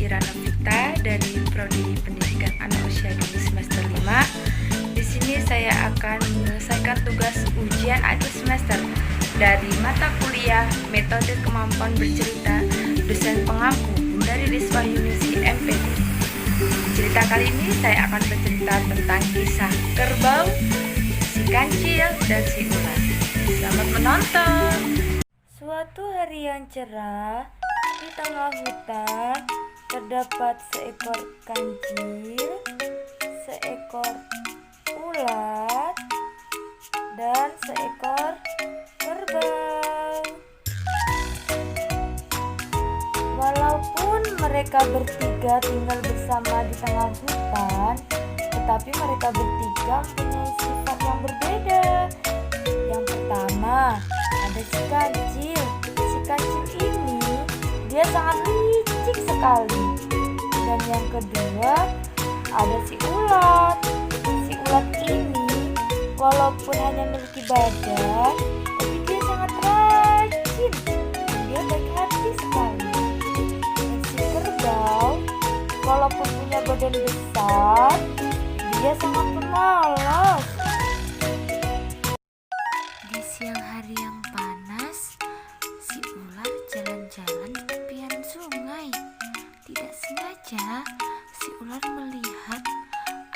Fajra Novita dari Prodi Pendidikan Anak Usia Dini semester 5. Di sini saya akan menyelesaikan tugas ujian akhir semester dari mata kuliah Metode Kemampuan Bercerita dosen pengampu Bunda Riswa Yunisi MPD. Cerita kali ini saya akan bercerita tentang kisah kerbau, si kancil, dan si ular. Selamat menonton. Suatu hari yang cerah, di tengah hutan terdapat seekor kancil, seekor ular, dan seekor kerbau. Walaupun mereka bertiga tinggal bersama di tengah hutan, tetapi mereka bertiga mempunyai sifat yang berbeda. Yang pertama, ada si kancil. Si kancil ini dia sangat licik sekali. Dan yang kedua, ada si ulat. Si ulat ini walaupun hanya memiliki badan, tapi dia sangat rajin. Dia baik hati sekali. Dan si kerbau walaupun punya badan besar, dia sangat pemalas. Di siang hari yang panas, si ular jalan-jalan di tepian sungai. Tidak sengaja, si ular melihat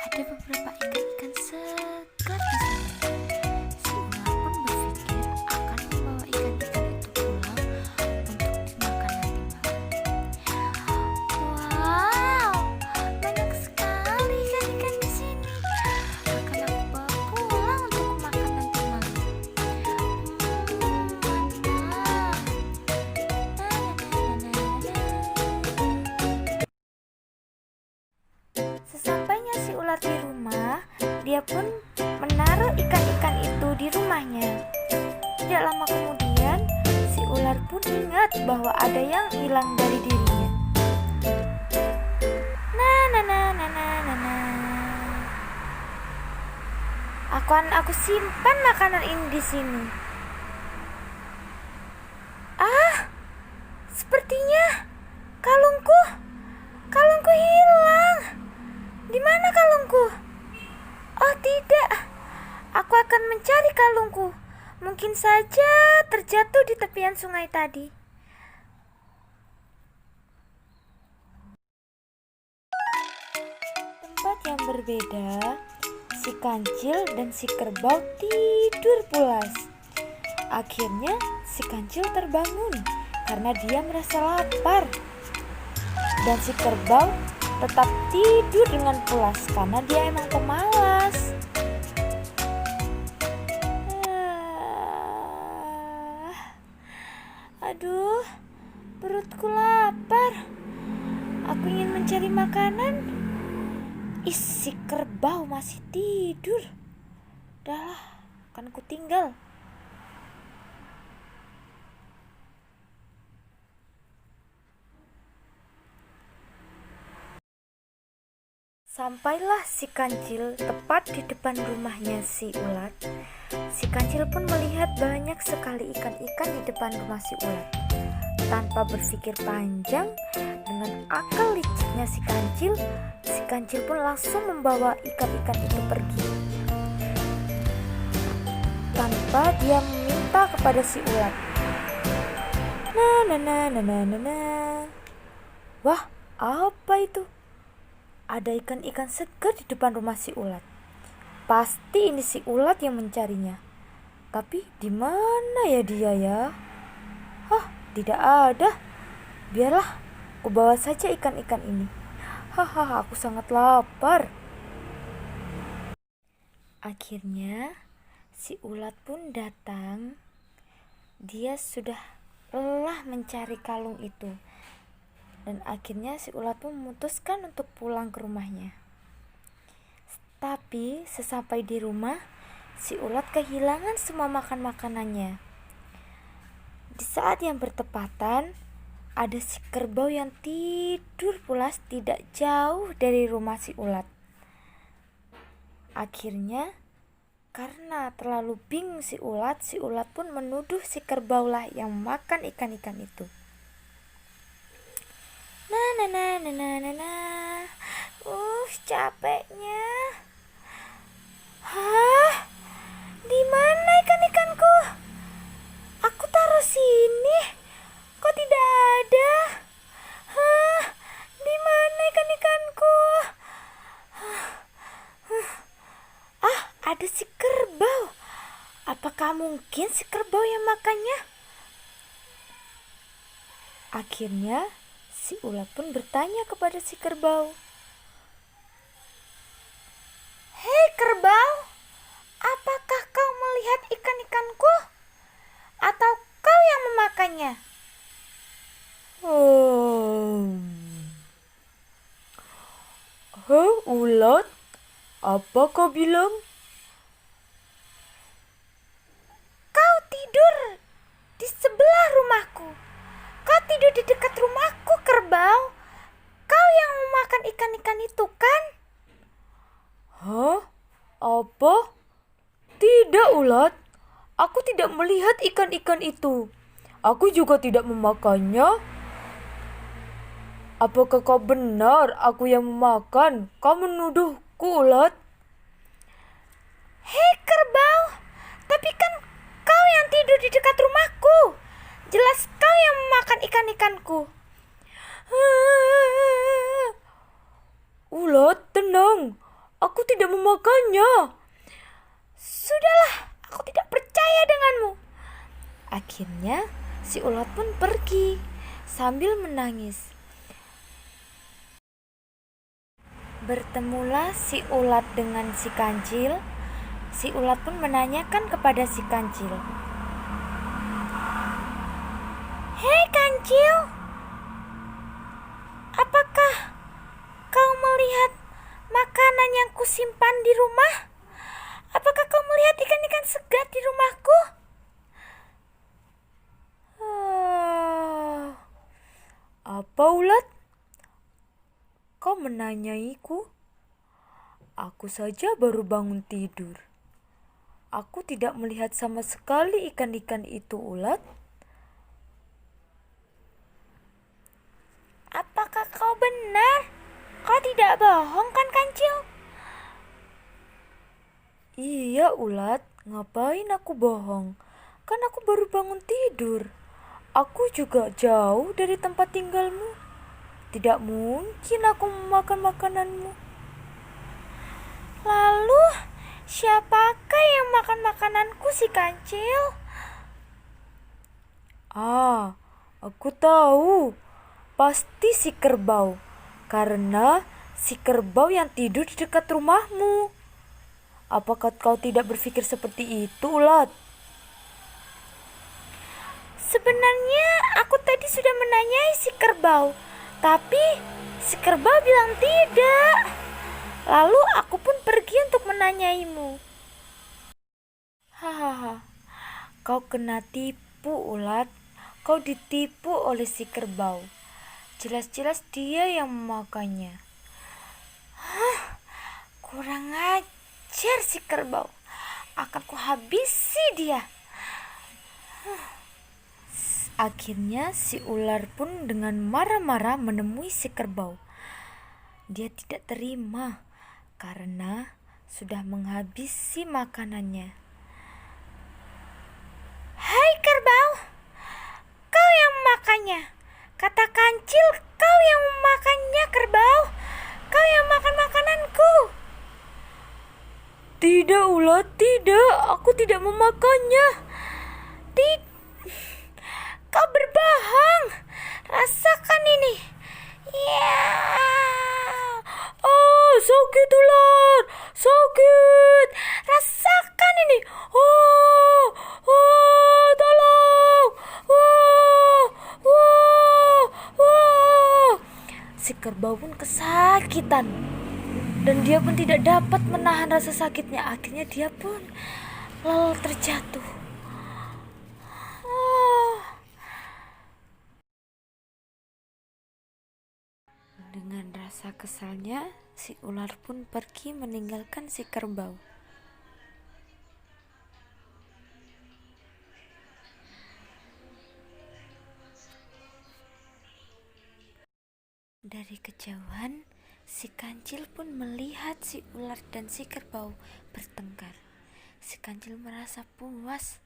ada beberapa ikan-ikan segar di sana. Si ular pun berpikir akan membawa ikan-ikan itu pulang untuk dimakan nanti malam. Wow, banyak sekali ikan-ikan di sini. Akan aku bawa pulang untuk makan nanti malam. Sesampainya si ular di rumah, dia pun menaruh ikan-ikan itu di rumahnya. Tidak lama kemudian, si ular pun ingat bahwa ada yang hilang dari dirinya. Aku simpan makanan ini di sini. Sepertinya kalungku hilang. Di mana kalungku? Oh tidak, aku akan mencari kalungku. Mungkin saja terjatuh di tepian sungai tadi. Tempat yang berbeda, si kancil dan si kerbau tidur pulas. Akhirnya si kancil terbangun karena dia merasa lapar. Dan si kerbau tetap tidur dengan pulas karena dia emang pemalas. Aduh, perutku lapar. Aku ingin mencari makanan. Si kerbau masih tidur. Udahlah, akan ku tinggal. Sampailah si kancil tepat di depan rumahnya si ulat. Si kancil pun melihat banyak sekali ikan-ikan di depan rumah si ulat. Tanpa berpikir panjang, dengan akal liciknya si kancil pun langsung membawa ikan-ikan itu pergi. Tanpa dia meminta kepada si ulat. Wah, apa itu? Ada ikan-ikan segar di depan rumah si ulat. Pasti ini si ulat yang mencarinya. Tapi di mana ya dia ya? Tidak ada. Biarlah, aku bawa saja ikan-ikan ini. Aku sangat lapar. Akhirnya si ulat pun datang. Dia sudah lelah mencari kalung itu. Dan akhirnya si ulat pun memutuskan untuk pulang ke rumahnya. Tapi sesampai di rumah, si ulat kehilangan semua makanannya. Di saat yang bertepatan, ada si kerbau yang tidur pulas tidak jauh dari rumah si ulat. Akhirnya, karena terlalu bingung si ulat pun menuduh si kerbau lah yang makan ikan-ikan itu. Capeknya. Hah? Di mana ikan-ikanku? Aku taruh sini. Kok tidak ada? Hah? Di mana ikan-ikanku? Ah, ada si kerbau. Apakah mungkin si kerbau yang makannya? Akhirnya, si ulat pun bertanya kepada si kerbau. Hei kerbau, apakah kau melihat ikan-ikanku? Atau kau yang memakannya? Ulat, apa kau bilang? Kau tidur di sebelah rumahku. Kau tidur di dekat rumahku, kerbau. Kau yang memakan ikan-ikan itu, kan? Hah? Apa? Tidak, ulat. Aku tidak melihat ikan-ikan itu. Aku juga tidak memakannya. Apakah kau benar aku yang memakan? Kau menuduhku, ulat. Hei kerbau, tapi kan kau yang tidur di dekat rumahku. Jelas kau yang memakan ikan-ikanku. Ulat, tenang. Aku tidak memakannya. Sudahlah, aku tidak percaya denganmu. Akhirnya, si ulat pun pergi sambil menangis. Bertemulah si ulat dengan si kancil. Si ulat pun menanyakan kepada si kancil. Hei kancil, apakah kau melihat makanan yang kusimpan di rumah? Apakah kau melihat ikan-ikan segar di rumahku? Apa, ulat? Kau menanyaiku? Aku saja baru bangun tidur. Aku tidak melihat sama sekali ikan-ikan itu, ulat. Apakah kau benar? Kau tidak bohong kan, kancil? Iya, ulat. Ngapain aku bohong? Kan aku baru bangun tidur. Aku juga jauh dari tempat tinggalmu. Tidak mungkin aku memakan makananmu. Lalu, siapakah yang makan makananku, si kancil? Aku tahu. Pasti si kerbau. Karena si kerbau yang tidur di dekat rumahmu. Apakah kau tidak berpikir seperti itu, ulat? Sebenarnya aku tadi sudah menanyai si kerbau, tapi si kerbau bilang tidak. Lalu aku pun pergi untuk menanyaimu. Hahaha, kau kena tipu, ulat. Kau ditipu oleh si kerbau. Jelas-jelas dia yang memakannya. Kurang ajar si kerbau. Akan kuhabisi dia. Akhirnya si ular pun dengan marah-marah menemui si kerbau. Dia tidak terima karena sudah menghabisi makanannya. Hai kerbau, kau yang memakannya. Kata kancil, kau yang memakannya, kerbau. Kau yang makan makananku. Tidak, ulat, tidak. Aku tidak memakannya. Kau berbohong. Rasakan ini. Ya. Sakit, ulat. Sakit. Rasakan ini. Tolong. Si kerbau pun kesakitan. Dan dia pun tidak dapat menahan rasa sakitnya. Akhirnya dia pun lalu terjatuh. Dengan rasa kesalnya, si ular pun pergi meninggalkan si kerbau. Dari kejauhan, si kancil pun melihat si ular dan si kerbau bertengkar. Si kancil merasa puas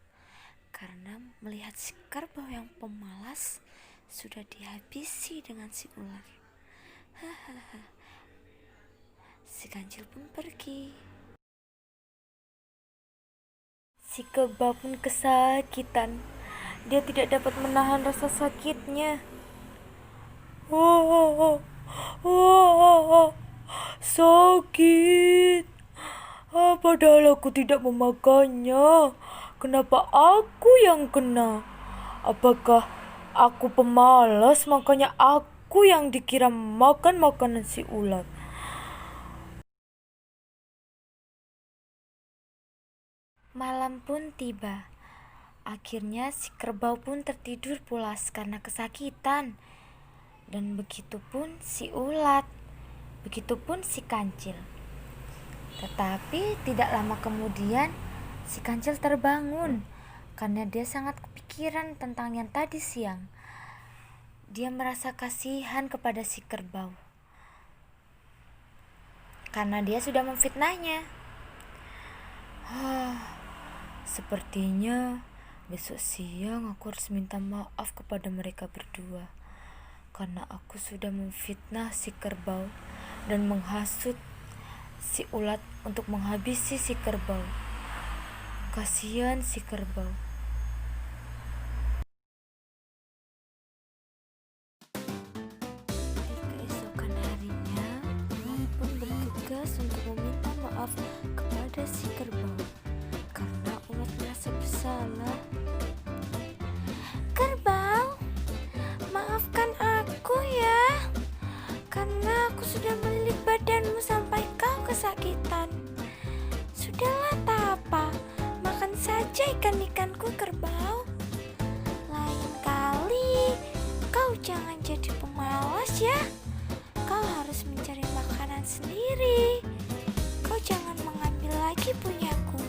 karena melihat si kerbau yang pemalas sudah dihabisi dengan si ular. Hahaha. Si kancil pun pergi. Si kerbau pun kesakitan. Dia tidak dapat menahan rasa sakitnya. Oh, sakit. Padahal aku tidak memakannya. Kenapa aku yang kena? Apakah aku pemalas makanya aku yang dikira makan makanan si ular? Malam pun tiba. Akhirnya si kerbau pun tertidur pulas karena kesakitan. Dan begitupun si ulat, begitupun si kancil. Tetapi tidak lama kemudian si kancil terbangun karena dia sangat kepikiran tentang yang tadi siang. Dia merasa kasihan kepada si kerbau karena dia sudah memfitnahnya. Sepertinya besok siang aku harus minta maaf kepada mereka berdua karena aku sudah memfitnah si kerbau dan menghasut si ulat untuk menghabisi si kerbau. Kasihan si kerbau. Di keesokan harinya, ulat pun bergegas untuk meminta maaf kepada si kerbau karena ulat merasa bersalah. Kerbau, maafkan aku ya, karena aku sudah melilit badanmu sampai kau kesakitan. Sudahlah, tak apa, makan saja ikan-ikanku kerbau. Lain kali, kau jangan jadi pemalas ya. Kau harus mencari makanan sendiri. Kau jangan mengambil lagi punyaku.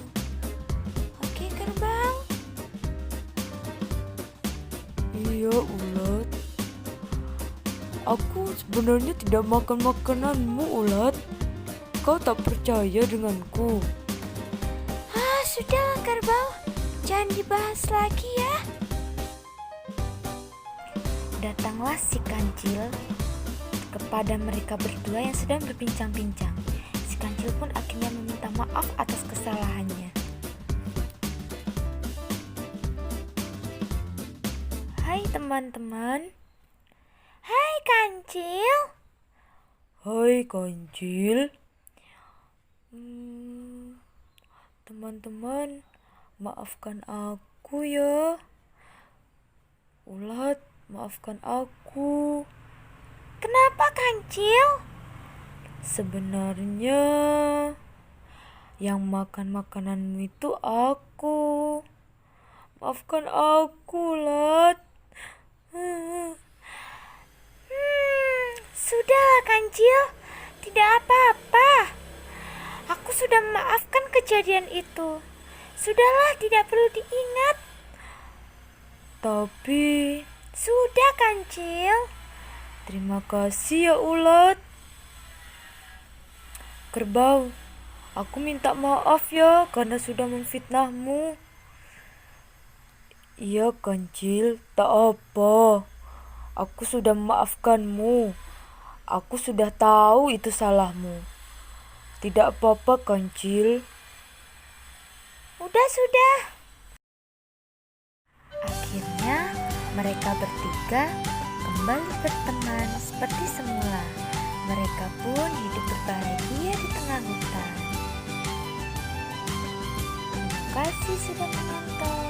Oke, kerbau? Iya, ulat. Aku sebenarnya tidak makan makananmu, ulat. Kau tak percaya denganku. Sudahlah kerbau, jangan dibahas lagi ya. Datanglah si kancil kepada mereka berdua yang sedang berbincang-bincang. Si kancil pun akhirnya meminta maaf atas kesalahannya. Hai teman-teman. Hai kancil. Hai kancil. Teman-teman, maafkan aku ya. Ulat, maafkan aku. Kenapa kancil? Sebenarnya yang makan makananmu itu aku. Maafkan aku, Ulat. Sudahlah kancil, tidak apa-apa. Aku sudah memaafkan kejadian itu. Sudahlah, tidak perlu diingat. Tapi Sudah kancil. terima kasih ya, Ulat. Kerbau, aku minta maaf ya karena sudah memfitnahmu. Iya kancil, tak apa. Aku sudah memaafkanmu. Aku sudah tahu itu salahmu. Tidak apa-apa kancil. Sudah. Akhirnya mereka bertiga kembali berteman seperti semula. Mereka pun hidup berbahagia di tengah hutan. Terima kasih sudah menonton.